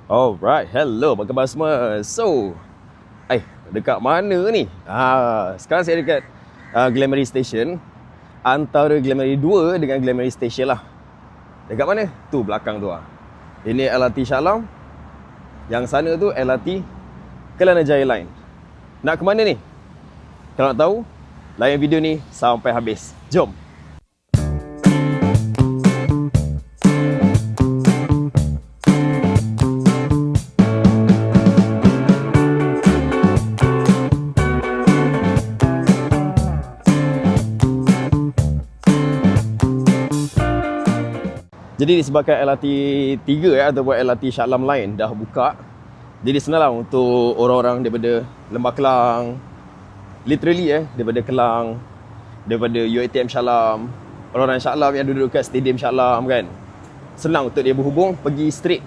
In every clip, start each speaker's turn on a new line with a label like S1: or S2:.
S1: Alright, hello, apa khabar semua? So, dekat mana ni? Sekarang saya dekat Glameri Station. Antara Glameri 2 dengan Glameri Station lah. Dekat mana? Tu belakang tu lah. Ini LRT Shah Alam. Yang sana tu LRT Kelana Jaya Line. Nak ke mana ni? Kalau nak tahu, layan video ni sampai habis. Jom! Jadi disebabkan LRT 3 ataupun LRT Shah Alam Line dah buka, jadi senanglah untuk orang-orang daripada Lembah Kelang, literally daripada Kelang, daripada UiTM Shah Alam, orang-orang Shah Alam yang duduk kat Stadium Shah Alam kan, senang untuk dia berhubung, pergi straight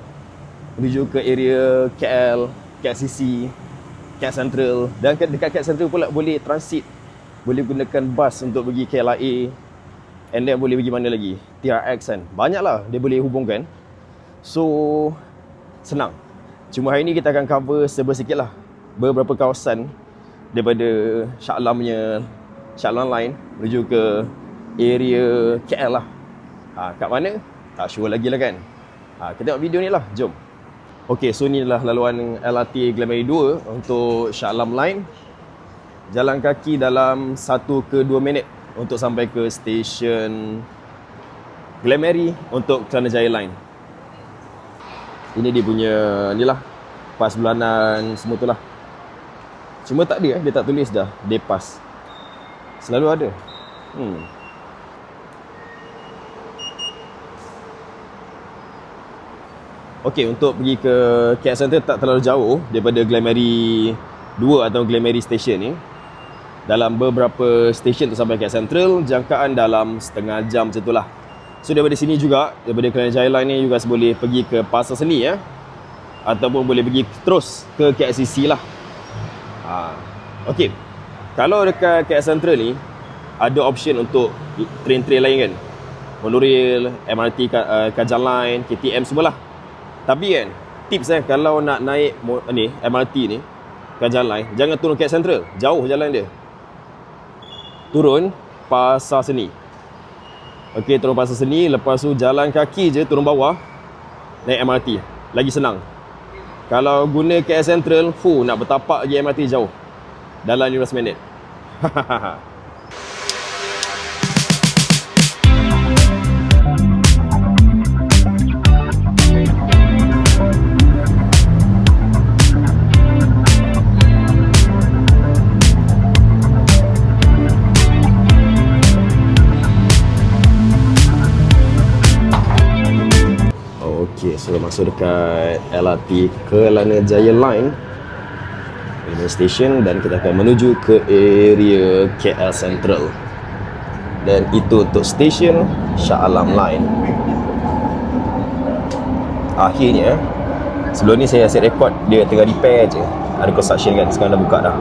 S1: menuju ke area KL, KLCC, KL Sentral. Dan dekat KL Sentral pula boleh transit, boleh gunakan bas untuk pergi KLIA. And then boleh pergi mana lagi? TRX kan. Banyaklah dia boleh hubungkan. So, senang. Cuma hari ni kita akan cover sikit lah beberapa kawasan daripada Shah Alam punya Shah Alam Line menuju ke area KL lah. Kat mana? Tak sure lagi lah kan. Kita tengok video ni lah. Jom. Okay, so ni adalah laluan LRT Glameri 2 untuk Shah Alam Line. Jalan kaki dalam 1 ke 2 minit untuk sampai ke stesen Glameri untuk Kelana Jaya Line. Ini dia punya ni lah, pas bulanan semua tu lah. Cuma tak ada dia tak tulis dah day pass. Selalu ada. Okey, untuk pergi ke KL Center tak terlalu jauh daripada Glameri 2 atau Glameri Station ni. Dalam beberapa stesen tu sampai KL Sentral, jangkaan dalam setengah jam macam tu lah. So daripada sini juga, daripada Kelana Jaya Line ni juga boleh pergi ke Pasar Seni ataupun boleh pergi terus ke KLCC lah. Okey, kalau dekat KL Sentral ni ada option untuk train-train lain kan, monorail, MRT, Kajang Line, KTM semua lah. Tapi kan, tips kalau nak naik ni MRT ni, Kajang Line, jangan turun KL Sentral, jauh jalan dia. Turun Pasar Seni. Okey, turun Pasar Seni, lepas tu jalan kaki je turun bawah, naik MRT. Lagi senang. Kalau guna KL Sentral, nak bertapak pergi MRT jauh. Dalam 15 minit. Okay, so masuk dekat LRT Kelana Jaya Line Railway Station dan kita akan menuju ke area KL Sentral. Dan itu untuk stesen Shah Alam Line. Akhirnya, sebelum ni saya set rekod dia tengah repair je. Ada construction kan, sekarang dah buka dah.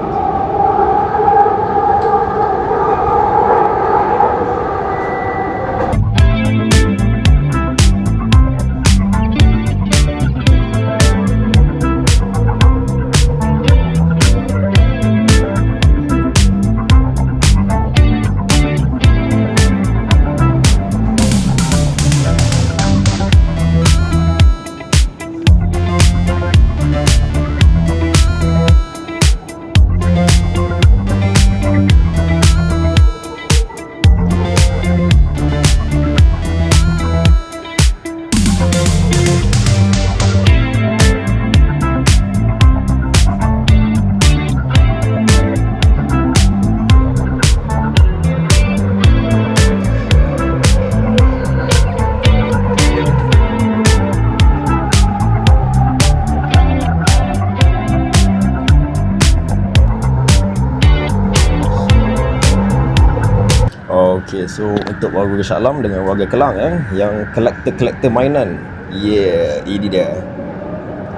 S1: Okay, so untuk warga Shah Alam dengan warga Kelang yang kolektor mainan, ini dia.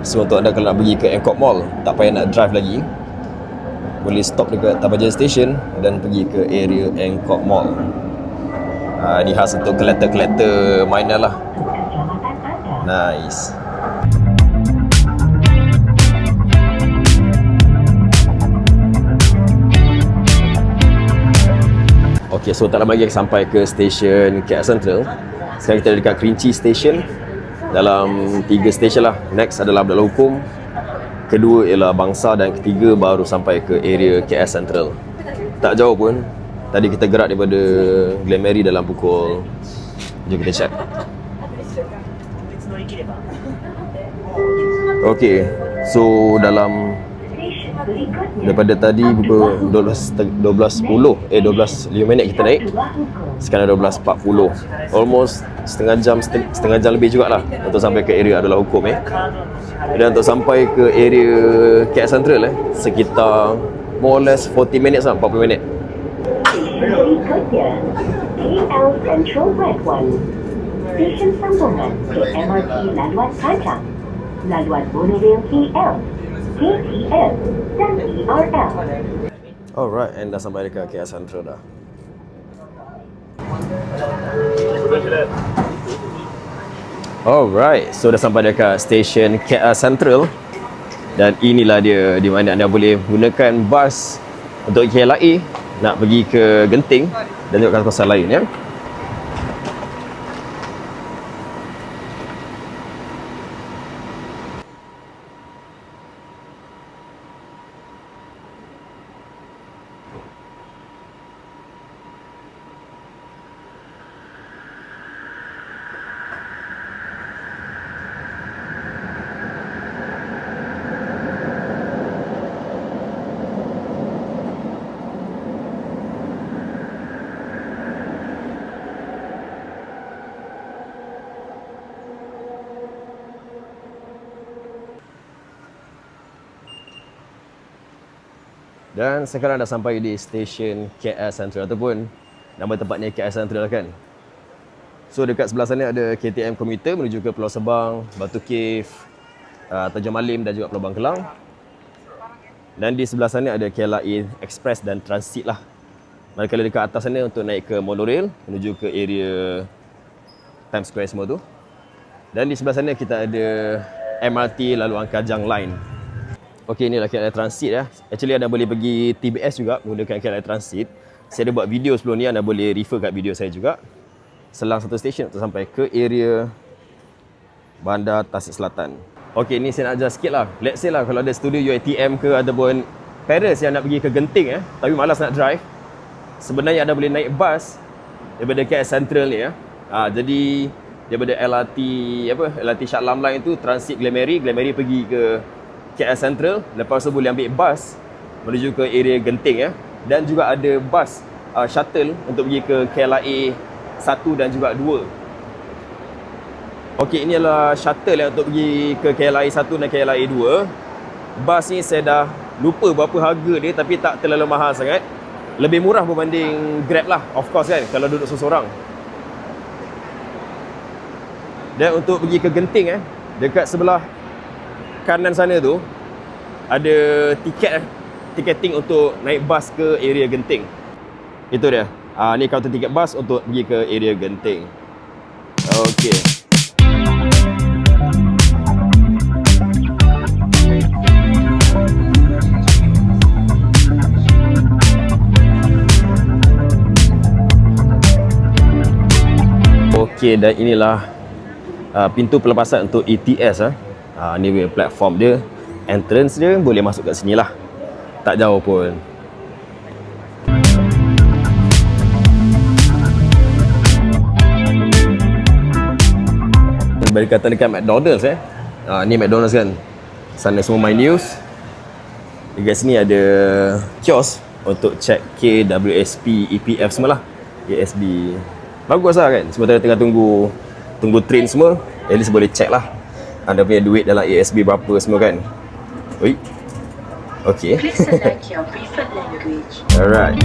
S1: So untuk anda kalau nak pergi ke Angkor Mall, tak payah nak drive lagi, boleh stop dekat Taman Jaya Station dan pergi ke area Angkor Mall. Ni khas untuk kolektor mainan lah. Nice. Okay, so tak lama lagi sampai ke stesen KL Sentral. Sekarang kita ada dekat Kerinci Station. Dalam 3 stesen lah. Next adalah Abdullah Hukum, kedua ialah Bangsa, dan ketiga baru sampai ke area KL Sentral. Tak jauh pun. Tadi kita gerak daripada Glen Mary dalam pukul, jom kita check. Okay, so dalam daripada tadi pukul 12.5 minit kita naik. Sekarang 12.40. Almost setengah jam lebih jugalah untuk sampai ke area Abdullah Hukum Dan untuk sampai ke area KL Sentral sekitar more or less 40 minutes lah, 40 minit.
S2: KL Central Red One. Stesen sambungan ke MRT Laluan Kajang, Laluan Monorail KL, KTM dan ERL.
S1: Alright, and dah sampai dekat KL Sentral dah. Alright, so dah sampai dekat stesen KL Sentral. Dan inilah dia di mana anda boleh gunakan bas untuk KLIA nak pergi ke Genting dan juga kawasan lain ya. Dan sekarang dah sampai di stesen KL Sentral, ataupun nama tempatnya KL Sentral kan. So dekat sebelah sana ada KTM komuter menuju ke Pulau Sebang, Batu Cave, Tanjung Malim dan juga Pulau Bangkelang. Dan di sebelah sana ada KLIA Express dan Transit lah. Manakala dekat atas sana untuk naik ke monorail menuju ke area Times Square semua tu. Dan di sebelah sana kita ada MRT Laluan Kajang Line. Okey, inilah KLIA Transit ya. Actually anda boleh pergi TBS juga menggunakan KLIA Transit. Saya ada buat video sebelum ni, anda boleh refer kat video saya juga. Selang satu stesen untuk sampai ke area Bandar Tasik Selatan. Okey, ni saya nak ajar sikit lah. Let's say lah kalau ada studio UiTM ke ataupun parents yang nak pergi ke Genting tapi malas nak drive, sebenarnya anda boleh naik bas daripada KL Sentral ni ya. Jadi daripada LRT Shah Alam Line tu transit Glen Mary pergi ke KL Sentral, lepas tu boleh ambil bas menuju ke area Genting ya. Dan juga ada bas shuttle untuk pergi ke KLIA 1 dan juga 2. Okey, ini adalah shuttle untuk pergi ke KLIA 1 dan KLIA 2. Bas ni saya dah lupa berapa harga dia, tapi tak terlalu mahal sangat. Lebih murah berbanding Grab lah, of course kan, kalau duduk seorang. Dan untuk pergi ke Genting dekat sebelah kanan sana tu ada tiketing untuk naik bas ke area Genting. Itu dia. Ni kaunter tiket bas untuk pergi ke area Genting. Okey. Okey, dan inilah pintu pelepasan untuk ETS ni platform dia, entrance dia, boleh masuk kat sini lah, tak jauh pun. Berdekatan dekat McDonald's ni McDonald's kan, sana semua My News. Dekat sini ada kios untuk check KWSP, EPF semua lah, ASB. Bagus lah kan, sementara tengah tunggu train semua, at least boleh check lah anda punya duit dalam ASB berapa semua kan. Oi. Okey. Alright.